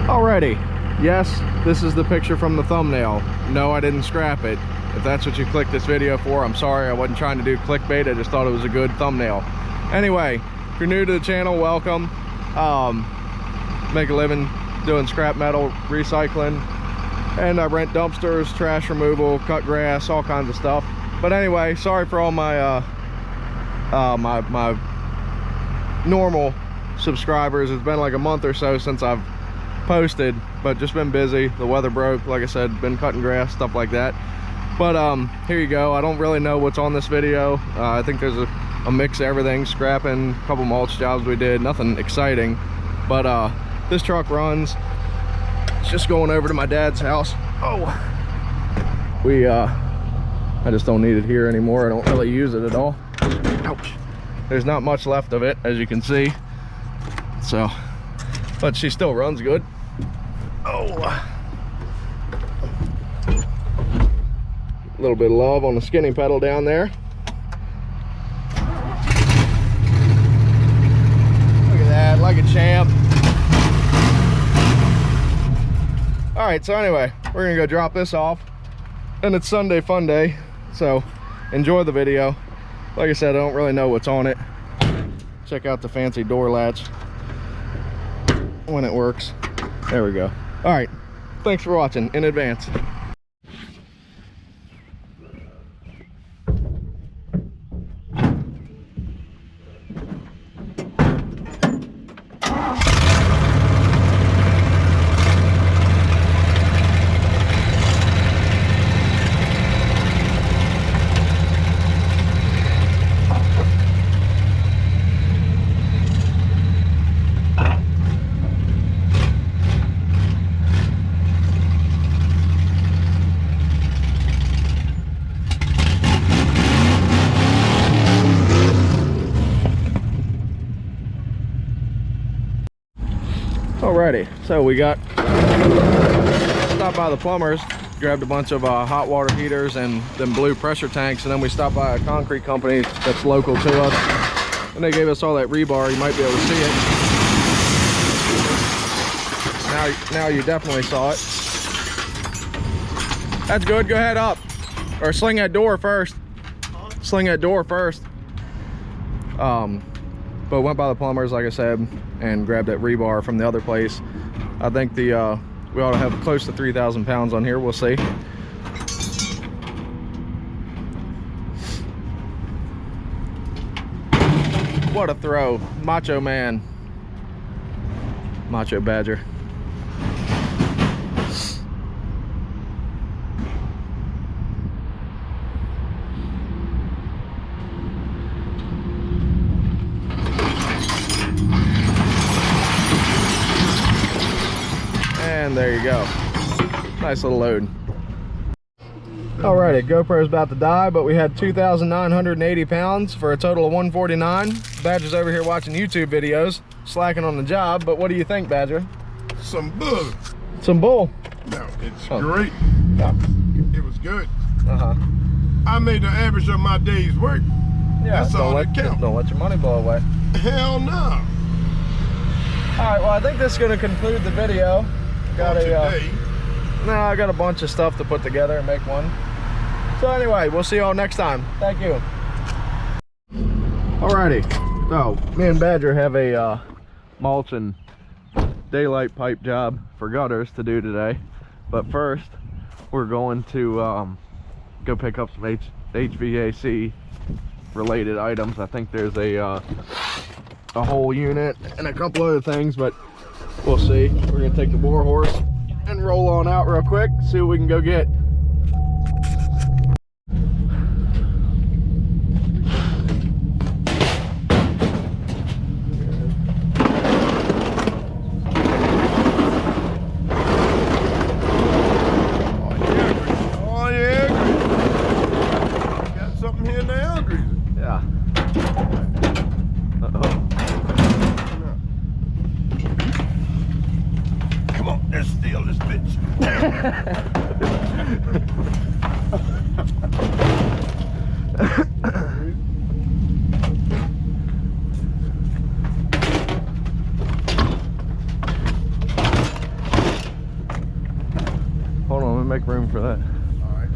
Alrighty, yes, this is the picture from the thumbnail. No, I didn't scrap it. If that's what you clicked this video for, I'm sorry. I wasn't trying to do clickbait. I just thought it was a good thumbnail. Anyway, if you're new to the channel, welcome. Make a living doing scrap metal recycling, and I rent dumpsters, trash removal, cut grass, all kinds of stuff. But anyway, sorry for all my my normal subscribers. It's been like a month or so since I've posted, but just been busy. The weather broke, like I said, been cutting grass, stuff like that. But here you go. I don't really know what's on this video. I think there's a mix of everything, scrapping, a couple mulch jobs we did, nothing exciting. But this truck runs. It's just going over to my dad's house. Oh, I just don't need it here anymore. I don't really use it at all. Ouch. There's not much left of it, as you can see. So, but she still runs good. Oh, a little bit of love on the skinny pedal down there. Look at that, like a champ. All right, so anyway, we're gonna go drop this off, and it's Sunday fun day, so enjoy the video. Like I said, I don't really know what's on it. Check out the fancy door latch when it works. There we go. All right, thanks for watching in advance. Alrighty, so we stopped by the plumbers, grabbed a bunch of hot water heaters and them blue pressure tanks, and then we stopped by a concrete company that's local to us, and they gave us all that rebar. You might be able to see it. Now you definitely saw it. That's good. Go ahead up, or sling that door first. Sling that door first. But went by the plumbers, like I said, and grabbed that rebar from the other place. I think we ought to have close to 3,000 pounds on here. We'll see. What a throw. Macho man. Macho Badger. And there you go. Nice little load. Alrighty, GoPro's about to die, but we had 2,980 pounds for a total of 149. Badger's over here watching YouTube videos, slacking on the job, but what do you think, Badger? Some bull. Some bull? No, it's great. Yeah. It was good. Uh-huh. I made the average of my day's work. Yeah, that's all that counts. Don't let your money blow away. Hell no. Alright, well, I think this is going to conclude the video. Got I got a bunch of stuff to put together and make one. So anyway, we'll see y'all next time. Thank you. Alrighty, so me and Badger have a mulch and daylight pipe job for gutters to do today. But first, we're going to go pick up some HVAC related items. I think there's a whole unit and a couple other things, but we'll see. We're gonna take the bore horse and roll on out real quick, see what we can go get. Oh yeah, got something here now, Greaser. Yeah. Come on, let's steal this bitch. gonna make room for that. All right.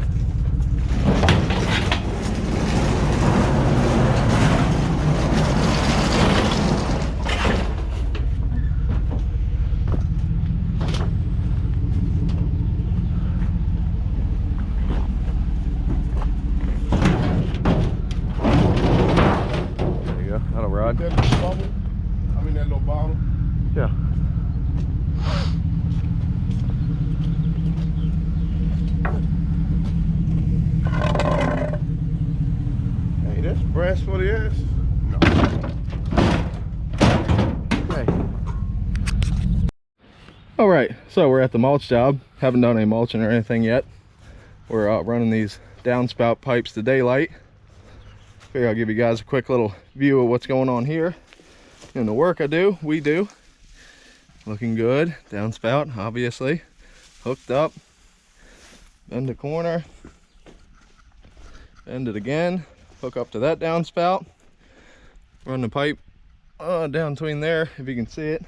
There you go. That'll ride. That little bubble. I mean that little bottle. Yeah. Hey, that's brass for the ass. No. Hey. All right, so we're at the mulch job. Haven't done any mulching or anything yet. We're running these downspout pipes to daylight. Figure I'll give you guys a quick little view of what's going on here. And the work we do. Looking good. Downspout, obviously. Hooked up. Bend the corner. Bend it again. Hook up to that downspout. Run the pipe down between there, if you can see it.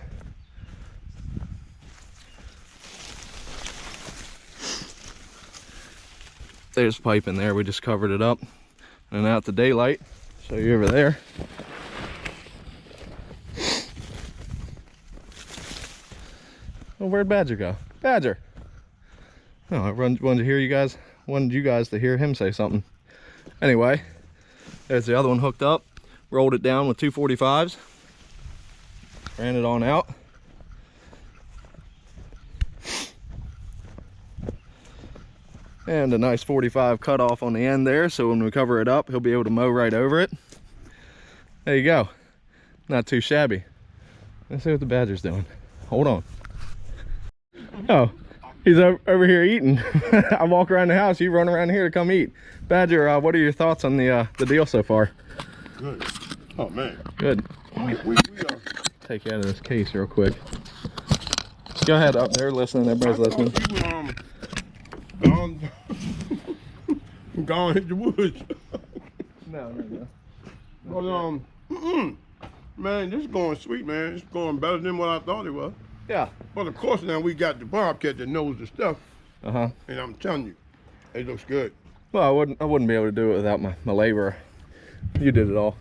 There's pipe in there, we just covered it up. And out to daylight. Show you over there. Well, where'd Badger go? Badger! Oh, I wanted to hear you guys, wanted you guys to hear him say something. Anyway, there's the other one hooked up. Rolled it down with 245s. Ran it on out. And a nice 45 cut off on the end there, so when we cover it up, he'll be able to mow right over it. There you go. Not too shabby. Let's see what the Badger's doing. Hold on. Oh, he's over here eating. I walk around the house, you run around here to come eat. Badger, what are your thoughts on the deal so far? Good. Oh man. Good. We Take you out of this case real quick. Go ahead, up there listening, everybody's listening. Gone hit the woods. No. But man, this is going sweet, man. It's going better than what I thought it was. Yeah. But of course now we got the bobcat that knows the stuff. Uh-huh. And I'm telling you, it looks good. Well, I wouldn't be able to do it without my laborer. You did it all.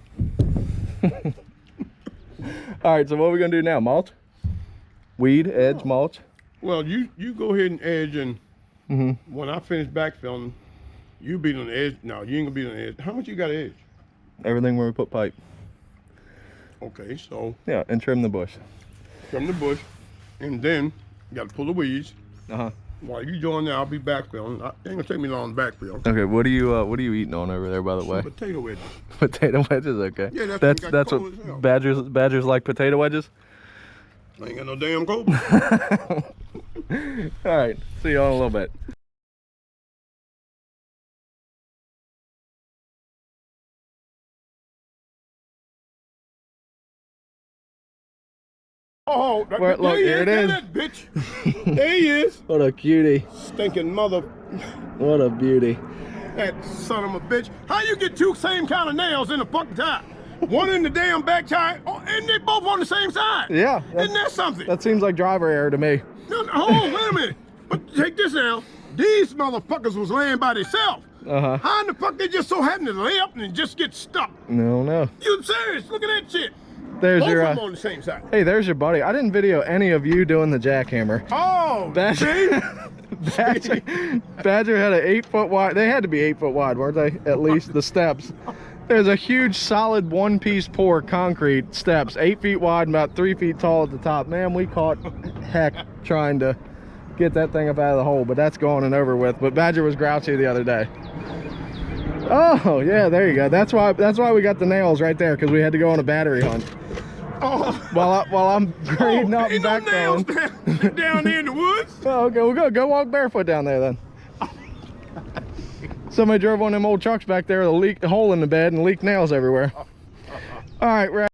All right, so what are we gonna do now? Mulch? Weed, edge, mulch? Well, you go ahead and edge, and when I finish backfilling, you be on the edge. No, you ain't gonna be on the edge. How much you got to edge? Everything where we put pipe. Okay, so Yeah, and trim the bush. trim the bush, and then you got to pull the weeds. Uh-huh. While you doing that, I'll be backfilling. It ain't gonna take me long to backfill. Okay, what are you eating on over there, by the way? Potato wedges. Potato wedges, okay. Yeah, that's what badgers like, potato wedges. I ain't got no damn coat. All right, see you all in a little bit. Oh, Where, look, here it is. That bitch. There he is. What a cutie. Stinking mother. What a beauty. That son of a bitch. How you get two same kind of nails in the fucking tie? One in the damn back tie, and they both on the same side. Yeah. Isn't that something? That seems like driver error to me. No, hold on, wait a minute. But take this out. These motherfuckers was laying by themselves. Uh-huh. How in the fuck they just so happen to lay up and just get stuck? No. You serious? Look at that shit. There's Both your of them on the same side. hey, there's your buddy. I didn't video any of you doing the jackhammer. Oh, Badger had an 8 foot wide. They had to be 8 foot wide, weren't they? At least the steps. There's a huge solid one-piece pour concrete steps, 8 feet wide and about 3 feet tall at the top. Man, we caught heck trying to get that thing up out of the hole, but that's gone and over with. But Badger was grouchy the other day. Oh yeah, there you go. That's why we got the nails right there, because we had to go on a battery hunt. Oh. While I'm grading up and ain't no nails backfilling. down there in the woods. Oh, okay, we'll go walk barefoot down there then. Somebody drove one of them old trucks back there with a hole in the bed and leaked nails everywhere. All right, we're